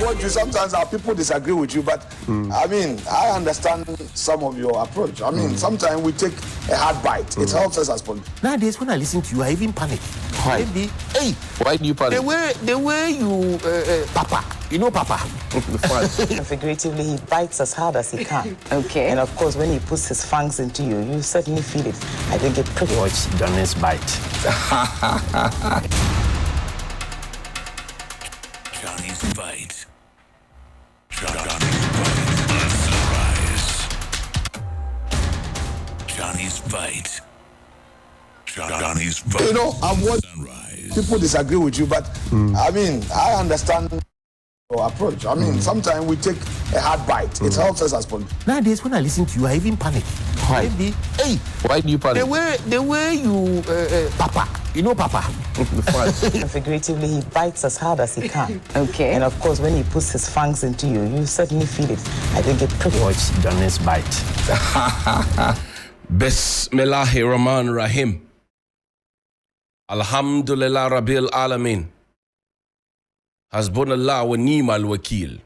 support you. Sometimes our people disagree with you, but I mean, I understand some of your approach. I mean, sometimes we take a hard bite. It helps us as politicians. Nowadays, when I listen to you, I even panic. Why? Hey, Why do you panic? the way you, Papa, you know Papa. Figuratively, he bites as hard as he can. Okay. And of course, when he puts his fangs into you, you certainly feel it. I think it pretty Watch Johnny's bite. Johnny's bite. Johnny's bite. Surprise. Johnny's bite. Johnny's bite. You know, I'm what Sunrise. people disagree with you, but I mean, I understand your approach. I mean, sometimes we take a hard bite. It helps us as politicians. Nowadays, when I listen to you, I even panic. Why? Hey, Why do you panic? the way you, Papa, you know Papa. figuratively, he bites as hard as he can. Okay. And of course, when he puts his fangs into you, you certainly feel it. I think it pretty Watch Johnny's bite. Bismillahirrahmanirrahim. Alhamdulillah Rabbil Alamin. Hasbunallah wa ni'mal wakil.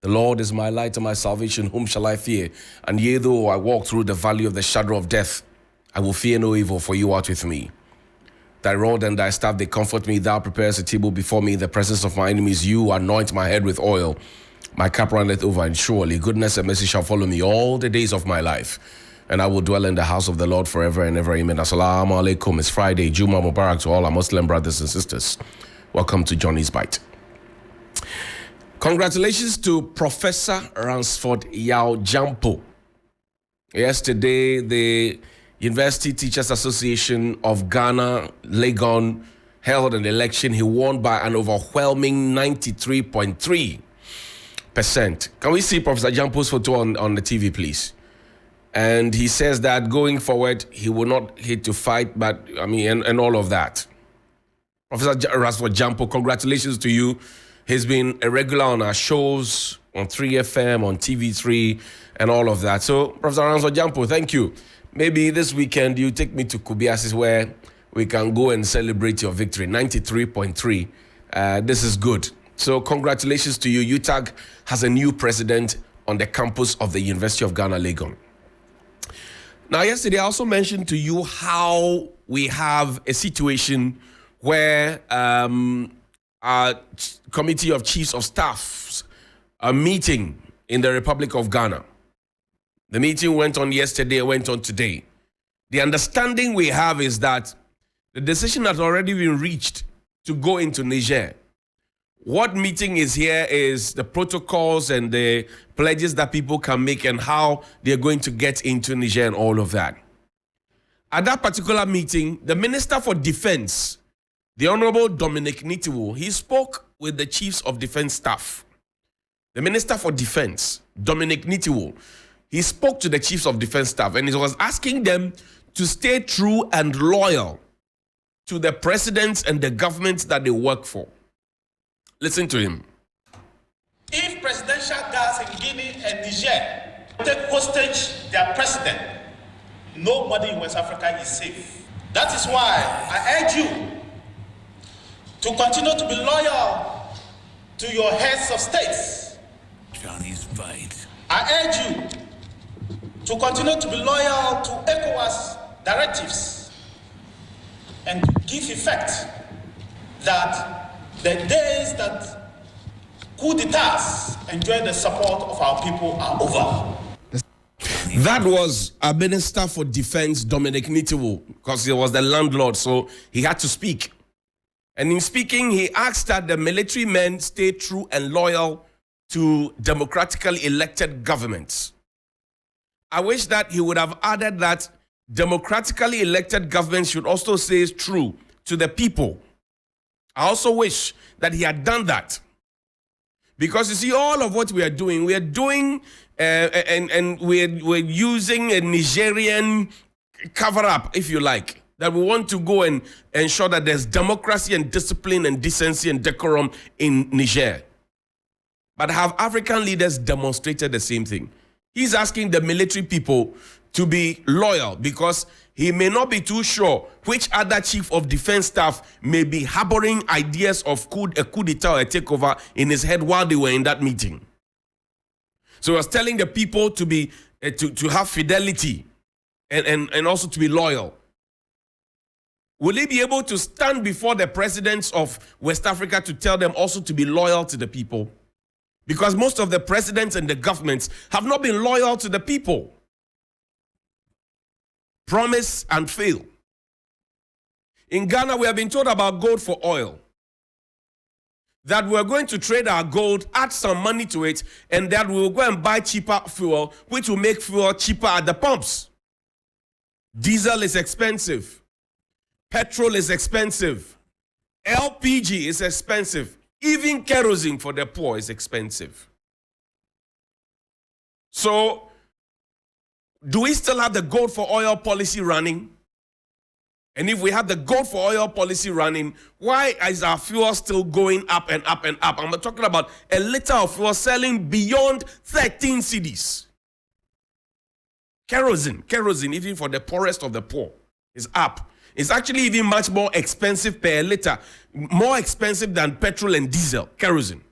The Lord is my light and my salvation, whom shall I fear? And yea, though I walk through the valley of the shadow of death, I will fear no evil, for you art with me. Thy rod and thy staff, they comfort me. Thou preparest a table before me in the presence of my enemies. You anoint my head with oil. My cup runneth over, and surely goodness and mercy shall follow me all the days of my life. And I will dwell in the house of the Lord forever and ever. Amen. Assalamu alaikum. It's Friday. Juma Mubarak to all our Muslim brothers and sisters. Welcome to Johnny's Bite. Congratulations to Professor Ransford Yao Jampo. Yesterday, the University Teachers Association of Ghana, Legon, held an election. He won by an overwhelming 93.3%. Can we see Professor Jampo's photo on the TV, please? And he says that going forward, he will not hate to fight, but I mean, and all of that. Professor Ransford Jampo, congratulations to you. He's been a regular on our shows, on 3FM, on TV3, and all of that. So, Professor Ransford Jampo, thank you. Maybe this weekend you take me to Kubiasis where we can go and celebrate your victory. 93.3. This is good. So, congratulations to you. UTAG has a new president on the campus of the University of Ghana, Legon. Now, yesterday I also mentioned to you how we have a situation where our Committee of Chiefs of Staffs are meeting in the Republic of Ghana. The meeting went on yesterday, went on today. The understanding we have is that the decision has already been reached to go into Niger. What meeting is here is the protocols and the pledges that people can make and how they're going to get into Niger and all of that. At that particular meeting, the Minister for Defense, the Honorable Dominic Nitiwo, he spoke with the Chiefs of Defense Staff. The Minister for Defense, Dominic Nitiwo, he spoke to the Chiefs of Defense Staff and he was asking them to stay true and loyal to the presidents and the governments that they work for. Listen to him. If presidential guards in Guinea and Niger take hostage their president, nobody in West Africa is safe. That is why I urge you to continue to be loyal to your heads of states. Johnny's bite. I urge you to continue to be loyal to Ecowas directives and give effect that the days that coup d'etats enjoy the support of our people are over. That was a Minister for Defense, Dominic Nitiwo, because he was the landlord, so he had to speak. And in speaking, he asked that the military men stay true and loyal to democratically elected governments. I wish that he would have added that democratically elected governments should also stay true to the people. I also wish that he had done that. Because you see, all of what we are doing and we're using a Nigerian cover-up, if you like, that we want to go and ensure that there's democracy and discipline and decency and decorum in Niger. But have African leaders demonstrated the same thing? He's asking the military people to be loyal because he may not be too sure which other chief of defense staff may be harboring ideas of a coup d'etat or a takeover in his head while they were in that meeting. So he was telling the people to be to have fidelity and also to be loyal. Will he be able to stand before the presidents of West Africa to tell them also to be loyal to the people? Because most of the presidents and the governments have not been loyal to the people. Promise and fail. In Ghana, we have been told about gold for oil. That we're going to trade our gold, add some money to it, and that we'll go and buy cheaper fuel, which will make fuel cheaper at the pumps. Diesel is expensive. Petrol is expensive. LPG is expensive. Even kerosene for the poor is expensive. So, do we still have the gold for oil policy running? And if we have the gold for oil policy running, why is our fuel still going up and up and up? I'm talking about a liter of fuel selling beyond 13 cedis. Kerosene, even for the poorest of the poor, is up. It's actually even much more expensive per liter, more expensive than petrol and diesel, kerosene.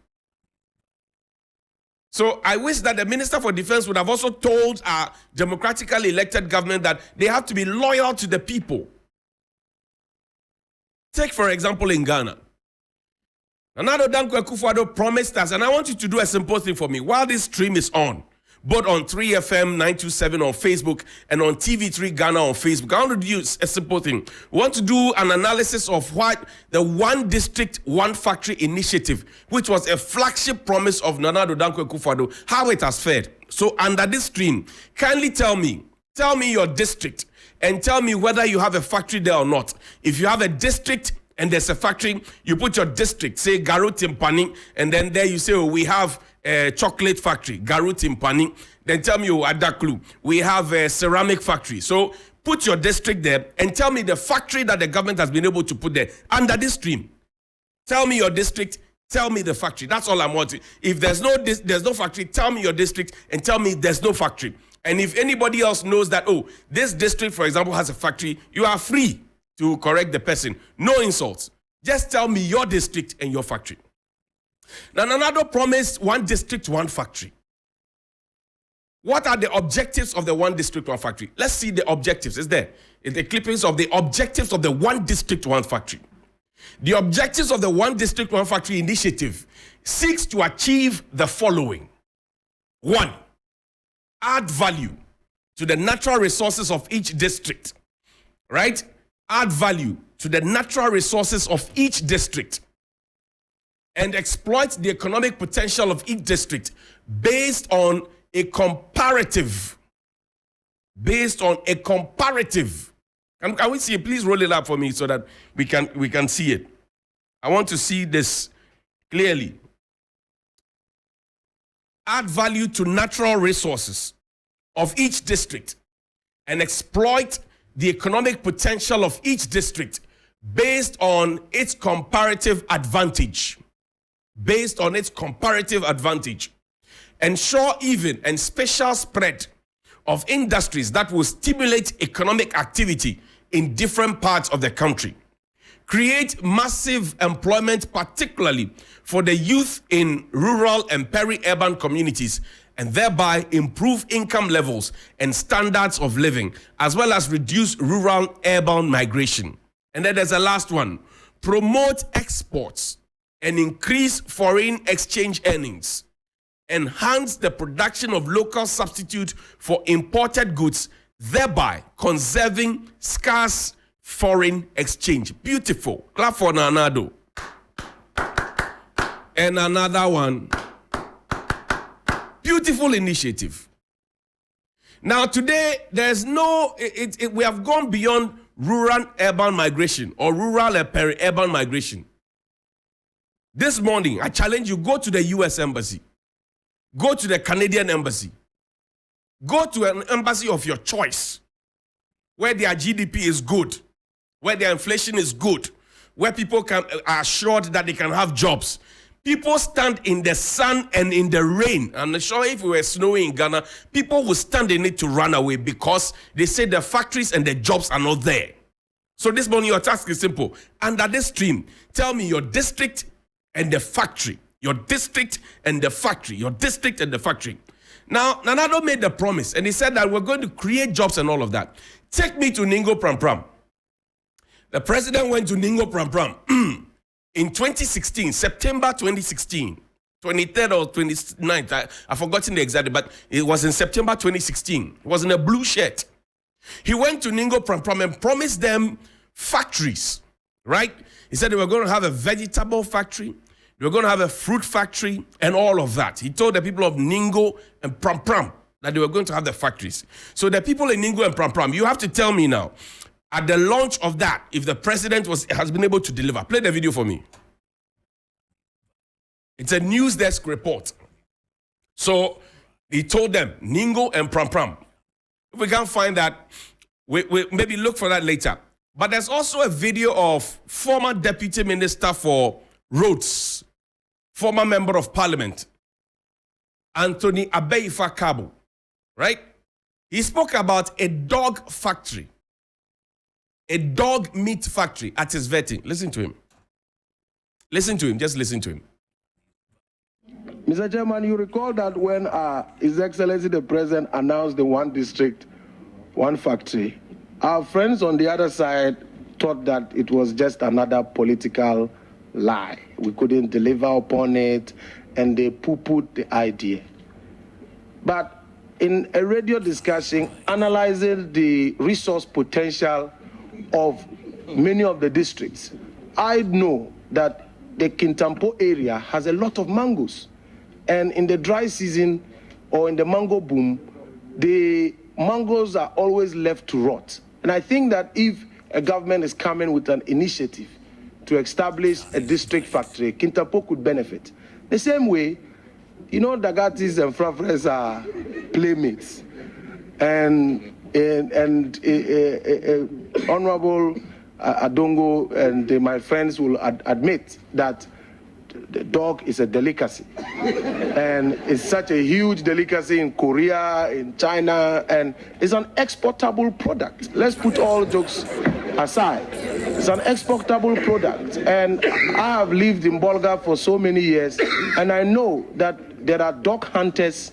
So I wish that the Minister for Defense would have also told our democratically elected government that they have to be loyal to the people. Take, for example, in Ghana. Nana Addo Dankwa Akufo-Addo promised us, and I want you to do a simple thing for me while this stream is on, both on 3FM 927 on Facebook and on TV3 Ghana on Facebook. I want to do a simple thing. We want to do an analysis of what the One District, One Factory initiative, which was a flagship promise of Nana Addo Dankwa Akufo-Addo, how it has fared. So under this stream, kindly tell me your district and tell me whether you have a factory there or not. If you have a district and there's a factory, you put your district, say Garu Timpani, and then there you say, oh, we have a chocolate factory, Garu Timpani. Then tell me, oh, Adaklu, we have a ceramic factory. So put your district there and tell me the factory that the government has been able to put there under this stream. Tell me your district, tell me the factory. That's all I'm wanting. If there's no factory, tell me your district and tell me there's no factory. And if anybody else knows that, oh, this district, for example, has a factory, you are free to correct the person. No insults. Just tell me your district and your factory. Now, Nana Addo promised one district, one factory. What are the objectives of the one district, one factory? Let's see the objectives. It's there. It's the clippings of the objectives of the one district, one factory. The objectives of the one district, one factory initiative seeks to achieve the following. 1. Add value to the natural resources of each district, right? Add value to the natural resources of each district and exploit the economic potential of each district based on a comparative. Can we see it? Please roll it up for me so that we can see it. I want to see this clearly. Add value to natural resources of each district and exploit the economic potential of each district based on its comparative advantage. Ensure even and special spread of industries that will stimulate economic activity in different parts of the country. Create massive employment, particularly for the youth in rural and peri-urban communities, and thereby improve income levels and standards of living, as well as reduce rural-urban migration. And then there's a last one. Promote exports and increase foreign exchange earnings. Enhance the production of local substitute for imported goods, thereby conserving scarce foreign exchange. Beautiful. Clap for Nana Addo. And another one. Beautiful initiative. Now today, there's no, we have gone beyond rural-urban migration or rural and peri-urban migration. This morning, I challenge you, go to the US Embassy. Go to the Canadian Embassy. Go to an embassy of your choice, where their GDP is good, where their inflation is good, where people are assured that they can have jobs. People stand in the sun and in the rain. I'm sure if it were snowing in Ghana, people would stand in it to run away because they say the factories and the jobs are not there. So this morning, your task is simple. Under this stream, tell me your district and the factory. Your district and the factory. Your district and the factory. Now, Nanado made the promise, and he said that we're going to create jobs and all of that. Take me to Ningo-Prampram. The president went to Ningo-Prampram in 2016, September 2016, 23rd or 29th. I've forgotten the exact, but it was in September 2016. It was in a blue shirt. He went to Ningo-Prampram and promised them factories, right? He said they were going to have a vegetable factory, they were going to have a fruit factory, and all of that. He told the people of Ningo and Prampram that they were going to have the factories. So the people in Ningo and Prampram, you have to tell me now, at the launch of that, if the president has been able to deliver. Play the video for me. It's a news desk report. So he told them, Ningo and Prampram. If we can't find that, we maybe look for that later. But there's also a video of former Deputy Minister for Roads, former Member of Parliament, Anthony Abeifa-Kabo, right? He spoke about a dog factory, a dog meat factory at his vetting. Listen to him. Listen to him. Just listen to him. Mr. Chairman, you recall that when His Excellency the President announced the one district, one factory, our friends on the other side thought that it was just another political lie. We couldn't deliver upon it, and they poo-pooed the idea. But in a radio discussion analyzing the resource potential of many of the districts, I know that the Kintampo area has a lot of mangoes. And in the dry season or in the mango boom, the mangoes are always left to rot. And I think that if a government is coming with an initiative to establish a district factory, Kintampo could benefit. The same way, you know, Dagatis and Frafres are playmates. And Honorable Adongo and my friends will admit that the dog is a delicacy. And it's such a huge delicacy in Korea, in China, and it's an exportable product. Let's put all jokes aside. It's an exportable product. And I have lived in Bolga for so many years, and I know that there are dog hunters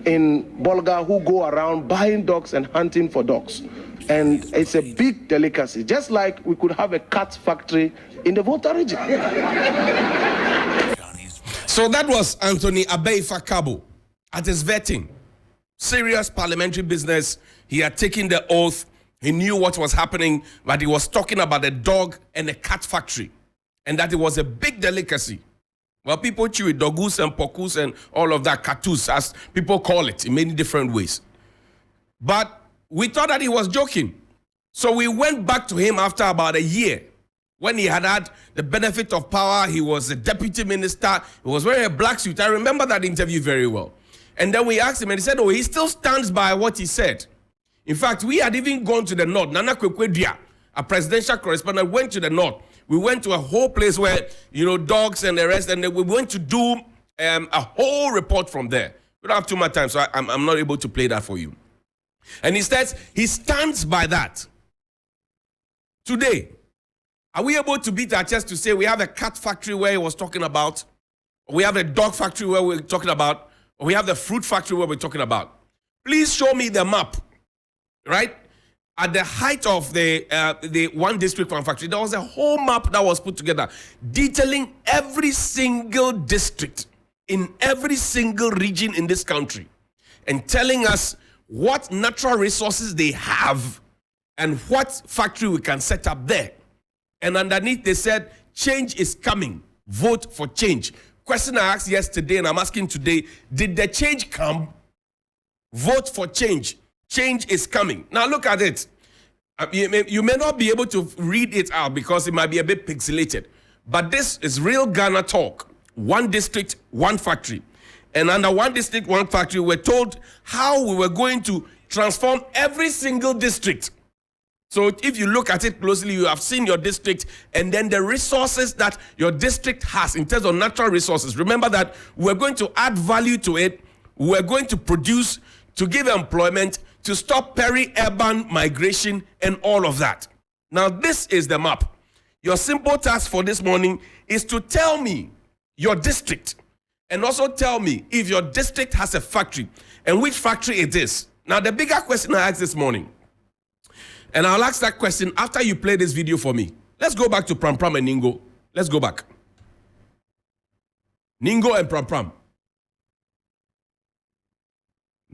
in Bolga who go around buying dogs and hunting for dogs. And it's a big delicacy, just like we could have a cat factory in the Volta region. So that was Anthony Abeifa-Kabo at his vetting. Serious parliamentary business. He had taken the oath. He knew what was happening, but he was talking about a dog and a cat factory, and that it was a big delicacy. Well, people chew it, dogus and pokus and all of that, katus, as people call it in many different ways. But we thought that he was joking. So we went back to him after about a year. When he had the benefit of power, he was a deputy minister. He was wearing a black suit. I remember that interview very well. And then we asked him, and he said, oh, he still stands by what he said. In fact, we had even gone to the north. Nana Kwekwedia, a presidential correspondent, went to the north. We went to a whole place where, you know, dogs and the rest, and then we went to do a whole report from there. We don't have too much time, so I'm not able to play that for you. And he says he stands by that. Today, are we able to beat our chest to say we have a cat factory where he was talking about, or we have a dog factory where we're talking about, or we have the fruit factory where we're talking about? Please show me the map, right? At the height of the one district, one factory, there was a whole map that was put together detailing every single district in every single region in this country and telling us what natural resources they have and what factory we can set up there. And underneath they said, change is coming. Vote for change. Question I asked yesterday and I'm asking today, did the change come? Vote for change. Change is coming. Now look at it. You may not be able to read it out because it might be a bit pixelated. But this is real Ghana talk. One district, one factory. And under one district, one factory, we're told how we were going to transform every single district So if you look at it closely, you have seen your district and then the resources that your district has in terms of natural resources. Remember that we're going to add value to it. We're going to produce, to give employment, to stop peri-urban migration and all of that. Now, this is the map. Your simple task for this morning is to tell me your district and also tell me if your district has a factory and which factory it is. Now, the bigger question I asked this morning, and I'll ask that question after you play this video for me. Let's go back to Prampram and Ningo. Let's go back. Ningo and Prampram.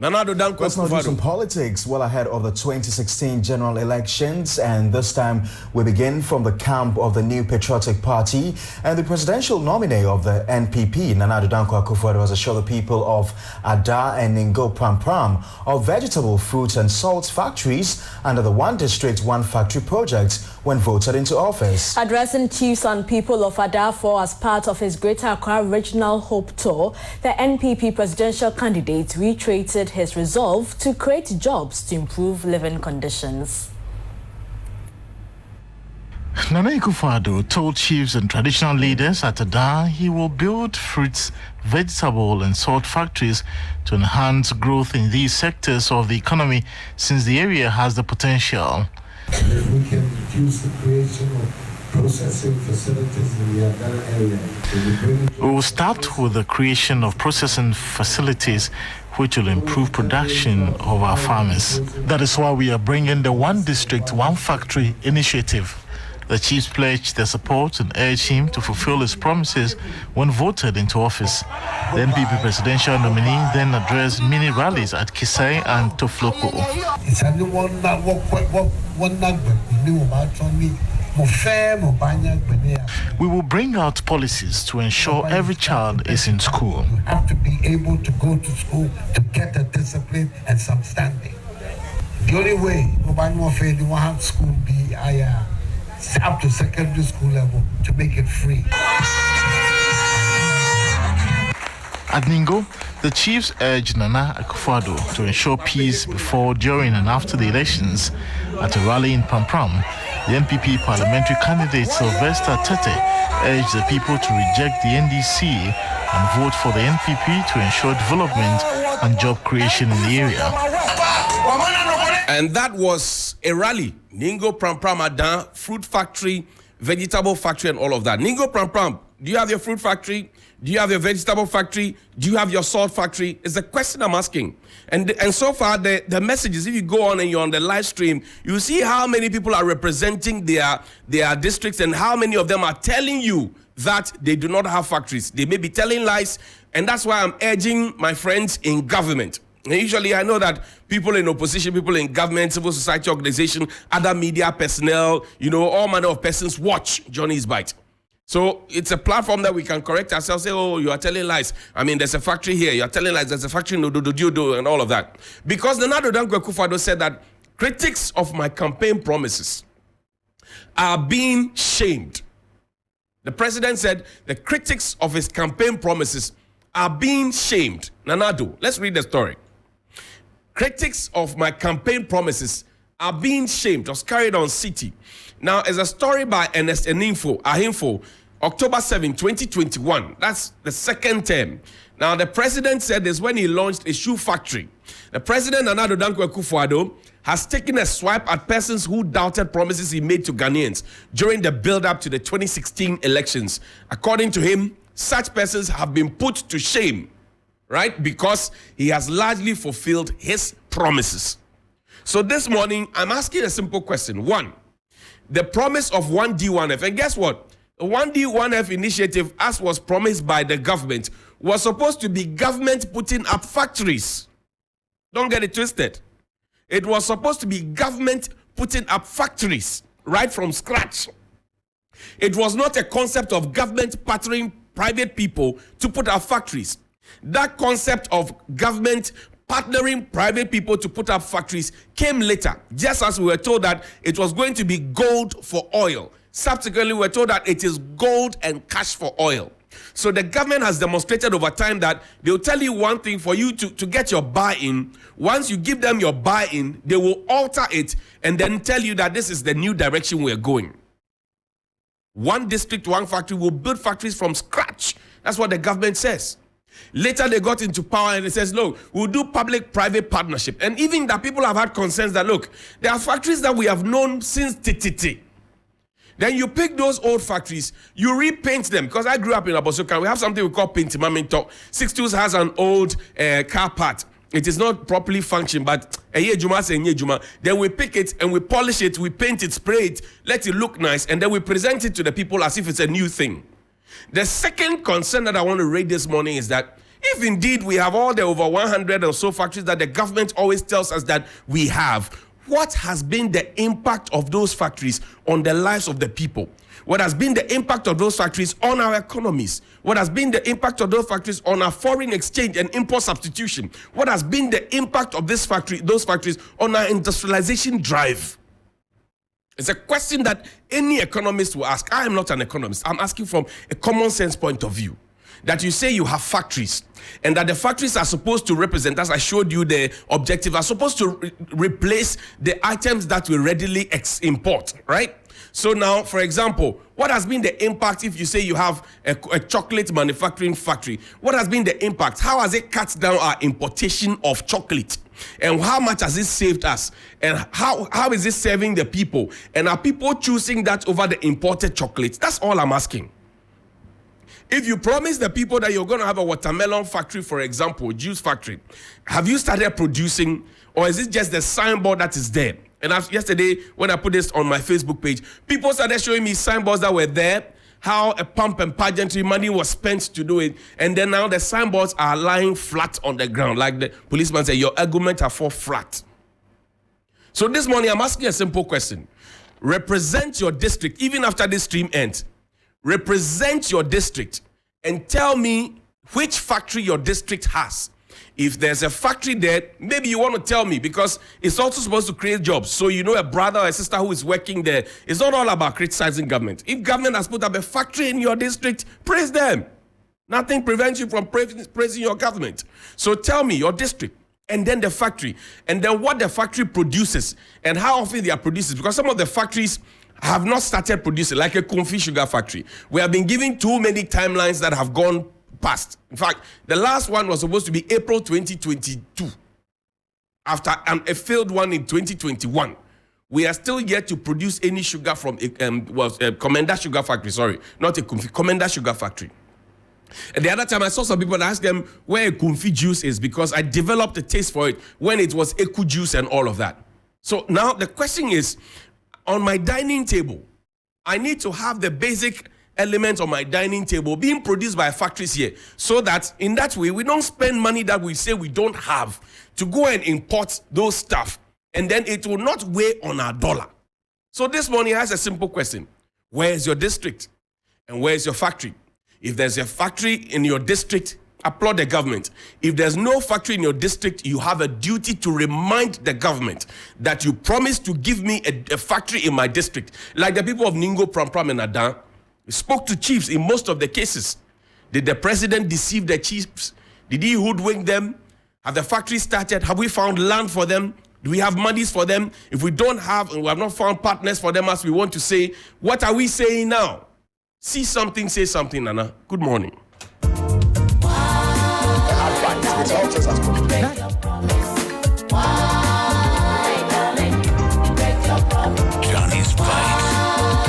Let's now do some politics well ahead of the 2016 general elections, and this time we begin from the camp of the New Patriotic Party, and the presidential nominee of the NPP, Nana Addo Dankwa Akufo-Addo, has assured the people of Ada and Ningo-Prampram of vegetable, fruits and salt factories under the One District, One Factory project when voted into office. Addressing chiefs and people of Adafo as part of his Greater Accra Regional Hope Tour, the NPP presidential candidate reiterated his resolve to create jobs to improve living conditions. Nana Akufo-Addo told chiefs and traditional leaders at Ada he will build fruits, vegetable and salt factories to enhance growth in these sectors of the economy, since the area has the potential. If we can reduce the creation of processing facilities in the Ada area. We will start with the creation of processing facilities which will improve production of our farmers. That is why we are bringing the One District, One Factory initiative. The chiefs pledged their support and urged him to fulfill his promises when voted into office. The NPP presidential nominee then addressed mini rallies at Kisai and Tofloko. We will bring out policies to ensure every child is in school. You have to be able to go to school to get a discipline and some standing. The only way you will have school be up to secondary school level to make it free. At Ningo, the chiefs urged Nana Akufo-Addo to ensure peace before, during and after the elections. At a rally in Prampram, the NPP parliamentary candidate Sylvester Tete urged the people to reject the NDC and vote for the NPP to ensure development and job creation in the area. And that was a rally. Ningo-Prampram Ada, fruit factory, vegetable factory, and all of that. Ningo-Prampram, do you have your fruit factory? Do you have your vegetable factory? Do you have your salt factory? It's a question I'm asking. And so far, the messages, if you go on and you're on the live stream, you see how many people are representing their districts and how many of them are telling you that they do not have factories. They may be telling lies, and that's why I'm urging my friends in government. And usually I know that people in opposition, people in government, civil society organization, other media personnel, all manner of persons watch Johnny's Bite. So it's a platform that we can correct ourselves, say, oh, you are telling lies. I mean, there's a factory here. You are telling lies. There's a factory in Ododo and all of that. Because Nana Addo Dankwa Akufo-Addo said that critics of my campaign promises are being shamed. The president said the critics of his campaign promises are being shamed. Nana Addo, let's read the story. Critics of my campaign promises are being shamed. Just carried on City. Now, as a story by Ernest Ahimfo, October 7, 2021. That's the second term. Now, the president said this when he launched a shoe factory. The president, Nana Addo Dankwa Akufo-Addo, has taken a swipe at persons who doubted promises he made to Ghanaians during the build-up to the 2016 elections. According to him, such persons have been put to shame, right? Because he has largely fulfilled his promises. So this morning, I'm asking a simple question. One, the promise of 1D1F. And guess what? The 1D1F initiative, as was promised by the government, was supposed to be government putting up factories. Don't get it twisted. It was supposed to be government putting up factories right from scratch. It was not a concept of government partnering private people to put up factories. That concept of government partnering private people to put up factories came later, just as we were told that it was going to be gold for oil. Subsequently, we were told that it is gold and cash for oil. So the government has demonstrated over time that they'll tell you one thing for you to get your buy-in. Once you give them your buy-in, they will alter it and then tell you that this is the new direction we're going. One district, one factory will build factories from scratch. That's what the government says. Later, they got into power and it says, look, we'll do public-private partnership. And even that people have had concerns that, look, there are factories that we have known since TTT. Then you pick those old factories, you repaint them. Because I grew up in Abosokan, we have something we call paint maminto. 62 has an old car part. It is not properly functioning, but then we pick it and we polish it, we paint it, spray it, let it look nice, and then we present it to the people as if it's a new thing. The second concern that I want to raise this morning is that if indeed we have all the over 100 or so factories that the government always tells us that we have, what has been the impact of those factories on the lives of the people? What has been the impact of those factories on our economies? What has been the impact of those factories on our foreign exchange and import substitution? What has been the impact of those factories on our industrialization drive? It's a question that any economist will ask. I am not an economist. I'm asking from a common sense point of view. That you say you have factories and that the factories are supposed to represent, as I showed you the objective, are supposed to replace the items that we readily import, right? So now, for example, what has been the impact if you say you have a chocolate manufacturing factory? What has been the impact? How has it cut down our importation of chocolate? And how much has it saved us? And how is it serving the people? And are people choosing that over the imported chocolate? That's all I'm asking. If you promise the people that you're going to have a watermelon factory, for example, juice factory, have you started producing, or is it just the signboard that is there? And yesterday, when I put this on my Facebook page, people started showing me signboards that were there, how a pump and pageantry money was spent to do it, and then now the signboards are lying flat on the ground. Like the policeman said, your argument are fall flat. So this morning, I'm asking a simple question. Represent your district, even after this stream ends. Represent your district and tell me which factory your district has. If there's a factory there, maybe you want to tell me, because it's also supposed to create jobs. So you know a brother or a sister who is working there. It's not all about criticizing government. If government has put up a factory in your district, praise them. Nothing prevents you from praising your government. So tell me your district, and then the factory, and then what the factory produces, and how often they are producing. Because some of the factories have not started producing, like a Kumfi sugar factory. We have been giving too many timelines that have gone past. In fact, the last one was supposed to be April 2022. After a failed one in 2021. We are still yet to produce any sugar from Commander Sugar Factory, sorry, not a Kumfi, Commander Sugar Factory. And the other time I saw some people and asked them where a Kumfi juice is, because I developed a taste for it when it was Eku juice and all of that. So now the question is, on my dining table, I need to have the basic elements on my dining table being produced by factories here, so that in that way we don't spend money that we say we don't have to go and import those stuff, and then it will not weigh on our dollar. So this morning I ask a simple question. Where is your district? And where is your factory? If there's a factory in your district, applaud the government. If there's no factory in your district, you have a duty to remind the government that you promised to give me a factory in my district. Like the people of Ningo-Prampram and Adan, we spoke to chiefs in most of the cases. Did the president deceive the chiefs? Did he hoodwink them? Have the factory started? Have we found land for them? Do we have monies for them? If we don't have, and we have not found partners for them as we want to say, what are we saying now? See something, say something, Nana. Good morning. It helps us as